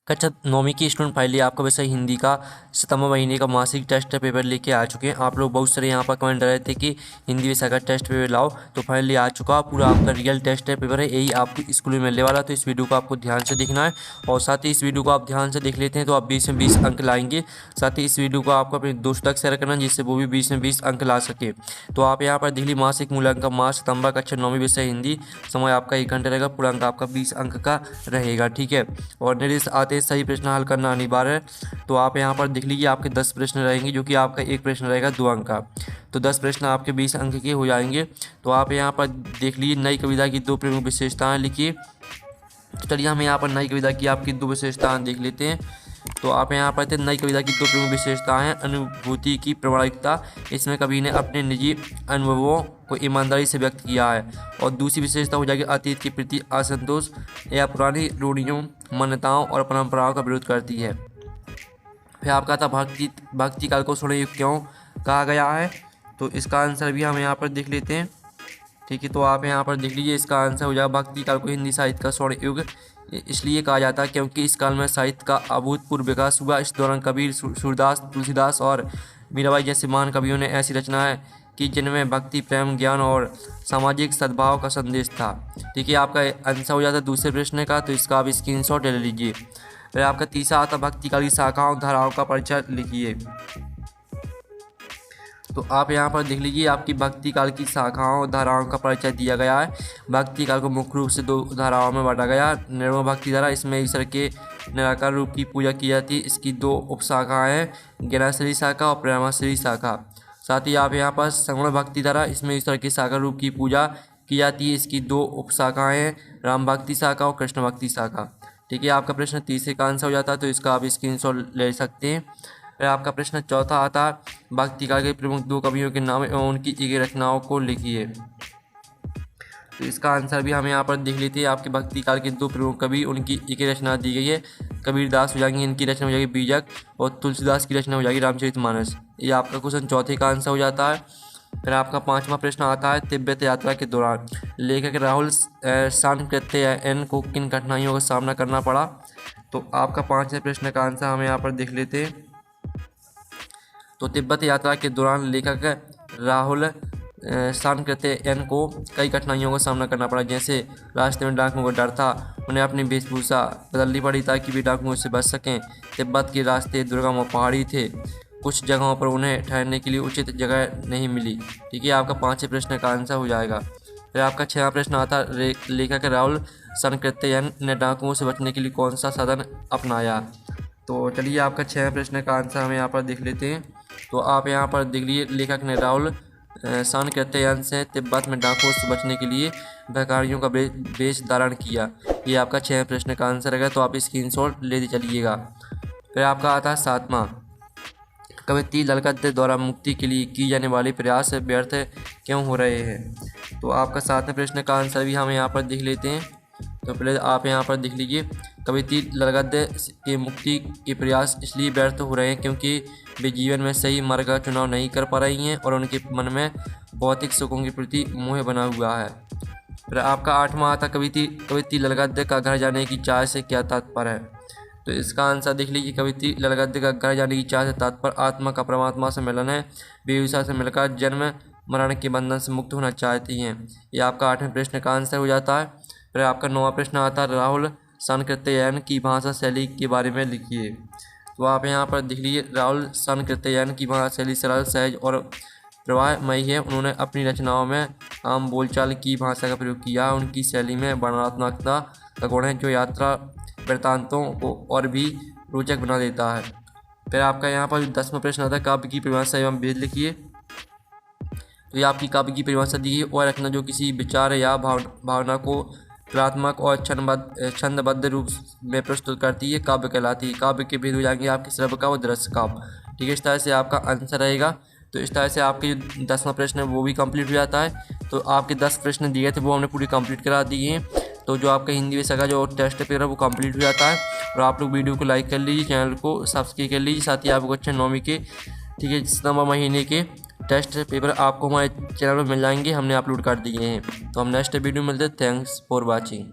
कक्षा 9वीं की student finally आपका विषय हिंदी का सितंबर महीने का मासिक टेस्ट पेपर लेके आ चुके हैं। आप लोग बहुत सारे यहाँ पर कमेंट कर रहे थे कि हिंदी विषय का टेस्ट पेपर लाओ, तो फाइनली आ चुका। पूरा आपका रियल टेस्ट पेपर है, यही आपको स्कूल में मिलने वाला। तो इस वीडियो को आपको ध्यान से देखना है और साथ ही इस वीडियो को आप ध्यान से देख लेते हैं तो आप 20 में 20 अंक लाएंगे। साथ ही इस वीडियो को आपको अपने दोस्तों तक शेयर करना जिससे वो भी 20 में 20 अंक ला सके। तो आप यहाँ पर दिल्ली मासिक मूल्यांकन मार्च सितंबर कक्षा 9वीं विषय हिंदी, समय आपका 1 घंटे रहेगा, पूरा अंक आपका 20 अंक का रहेगा। ठीक है, और निर्देश आते सही प्रश्न हल करना अनिवार्य है। तो आप यहाँ पर देख लीजिए, आपके 10 प्रश्न रहेंगे, जो कि आपका एक प्रश्न रहेगा 2 अंक का, तो 10 प्रश्न आपके 20 अंक के हो जाएंगे। तो आप यहाँ पर देख लीजिए, नई कविता की 2 प्रमुख विशेषताएं लिखिए। तो चलिए हम यहाँ पर नई कविता की आपकी 2 विशेषताएं देख लेते हैं। तो आप यहाँ पर नई कविता की 2 प्रमुख विशेषताएं हैं। अनुभूति की प्रामाणिकता, इसमें कवि ने अपने निजी अनुभवों को ईमानदारी से व्यक्त किया है। और दूसरी विशेषता हो जाएगी अतीत के प्रति असंतोष, यह पुरानी रूढ़ियों, मान्यताओं और परंपराओं का विरोध करती है। फिर आपका था भक्ति काल को स्वर्ण युग क्यों कहा गया है, तो इसका आंसर भी हम यहाँ पर देख लेते हैं। ठीक है, तो आप यहाँ पर देख लीजिए, इसका आंसर हो जाएगा भक्ति काल को हिंदी साहित्य का स्वर्ण युग इसलिए कहा जाता है क्योंकि इस काल में साहित्य का अभूतपूर्व विकास हुआ। इस दौरान कबीर, सूरदास, तुलसीदास और मीराबाई जैसे महान कवियों ने ऐसी रचनाएं की जिनमें भक्ति, प्रेम, ज्ञान और सामाजिक सद्भाव का संदेश था। ठीक है, आपका आंसर हो जाता है दूसरे प्रश्न का, तो इसका आप स्क्रीनशॉट ले लीजिए। फिर आपका तीसरा आता भक्ति काल की शाखाओं धाराओं का परिचय लिखिए। तो आप यहाँ पर देख लीजिए, आपकी भक्ति काल की शाखाओं धाराओं का परिचय दिया गया है। भक्ति काल को मुख्य रूप से 2 धाराओं में बांटा गया। निर्मल भक्ति धारा, इसमें ईश्वर के निराकार रूप की पूजा की जाती है। इसकी 2 उपशाखाएं हैं, ज्ञानाश्रयी शाखा और प्रेमाश्रयी शाखा। साथ ही आप यहाँ पर सगुण भक्ति धारा, इसमें ईश्वर के साकार रूप की पूजा की जाती है। इसकी 2 उपशाखाएं हैं, राम भक्ति शाखा और कृष्ण भक्ति शाखा। ठीक है, आपका प्रश्न तीसरे का आंसर हो जाता है, तो इसका आप स्क्रीनशॉट ले सकते हैं। फिर आपका प्रश्न चौथा आता है भक्ति काल के प्रमुख 2 कवियों के नाम एवं उनकी एक रचनाओं को लिखिए। तो इसका आंसर भी हम यहाँ पर देख लेते हैं। आपके भक्ति काल के 2 प्रमुख कवि, उनकी एक रचना दी गई है। कबीरदास हो जाएंगे, इनकी रचना हो जाएगी बीजक, और तुलसीदास की रचना हो जाएगी रामचरितमानस। ये आपका क्वेश्चन चौथे का आंसर हो जाता है। फिर आपका 5वां प्रश्न आता है तिब्बत यात्रा के दौरान लेखक राहुल सांकृत्यायन को किन कठिनाइयों का सामना करना पड़ा। तो आपका 5वें प्रश्न का आंसर हम यहाँ पर देख लेते हैं। तो तिब्बत यात्रा के दौरान लेखक राहुल सांकृत्यायन को कई कठिनाइयों का सामना करना पड़ा, जैसे रास्ते में डाकुओं का डर था, उन्हें अपनी वेशभूषा बदलनी पड़ी ताकि वे डाकुओं से बच सकें। तिब्बत के रास्ते दुर्गम और पहाड़ी थे, कुछ जगहों पर उन्हें ठहरने के लिए उचित जगह नहीं मिली। ठीक है, आपका 5वें प्रश्न का आंसर हो जाएगा। फिर आपका 6वां प्रश्न आता है लेखक राहुल सांकृत्यायन ने डाकुओं से बचने के लिए कौन सा साधन अपनाया। तो चलिए आपका 6वें प्रश्न का आंसर हम यहाँ पर देख लेते हैं। तो आप यहाँ पर देख लीजिए, लेखक ने राहुल सांकृत्यायन से तिब्बत में डाकुओं से बचने के लिए भिखारियों का वेश धारण किया। ये आपका 6वें प्रश्न का आंसर है, तो आप स्क्रीनशॉट लेते चलिएगा। फिर आपका आता है 7वां कवयित्री ललगद्दे द्वारा मुक्ति के लिए की जाने वाले प्रयास व्यर्थ क्यों हो रहे हैं। तो आपका 7वें प्रश्न का आंसर भी हम यहाँ पर देख लेते हैं। तो पहले आप यहाँ पर देख लीजिए, कवयित्री ललगद्दे के मुक्ति के प्रयास इसलिए व्यर्थ हो रहे हैं क्योंकि वे जीवन में सही मार्ग का चुनाव नहीं कर पा रही हैं और उनके मन में भौतिक सुखों के प्रति मोह बना हुआ है। फिर आपका 8वां आता कवयित्री ललगद्दे का घर जाने की चाह से क्या तात्पर्य है। तो इसका आंसर देख लीजिए, कवयित्री ललगद्दे का घर जाने की चाह से तात्पर्य आत्मा का परमात्मा से मिलन है। वे ईश्वर से मिलकर जन्म मरण के बंधन से मुक्त होना चाहती हैं। ये आपका 8वें प्रश्न का आंसर हो जाता है। फिर आपका 9वां प्रश्न आता है राहुल सांकृत्यायन की भाषा शैली के बारे में लिखिए। तो आप यहाँ पर देख लीजिए, राहुल सांकृत्यायन की भाषा शैली सरल, सहज और प्रवाहमयी है। उन्होंने अपनी रचनाओं में आम बोलचाल की भाषा का प्रयोग किया। उनकी शैली में वर्णनात्मकता का गुण है जो यात्रा वृत्तांतों को और भी रोचक बना देता है। फिर आपका यहाँ पर 10वां प्रश्न आता है काव्य की परिभाषा एवं भेद लिखिए। तो ये आपकी काव्य की परिभाषा दी है, और रचना जो किसी विचार या भावना को कलात्मक और छंदबद्ध रूप में प्रस्तुत करती है काव्य कहलाती है। काव्य के भेद हो जाएंगे आपके श्रव्य काव्य और दृश्य काव्य। ठीक है, इस तरह से आपका आंसर रहेगा। तो इस तरह से आपके जो 10वां प्रश्न है वो भी कंप्लीट हो जाता है। तो आपके 10 प्रश्न दिए थे वो हमने पूरी कंप्लीट करा दिए हैं। तो जो आपका हिंदी विषय का जो टेस्ट पेपर है वो कंप्लीट हो जाता है। और आप लोग वीडियो को लाइक कर लीजिए, चैनल को सब्सक्राइब कर लीजिए। साथ ही आपको कक्षा 9वीं के ठीक है सितंबर महीने के टेस्ट पेपर आपको हमारे चैनल पर मिल जाएंगे, हमने अपलोड कर दिए हैं। तो हम नेक्स्ट वीडियो में मिलते हैं। Thanks for watching.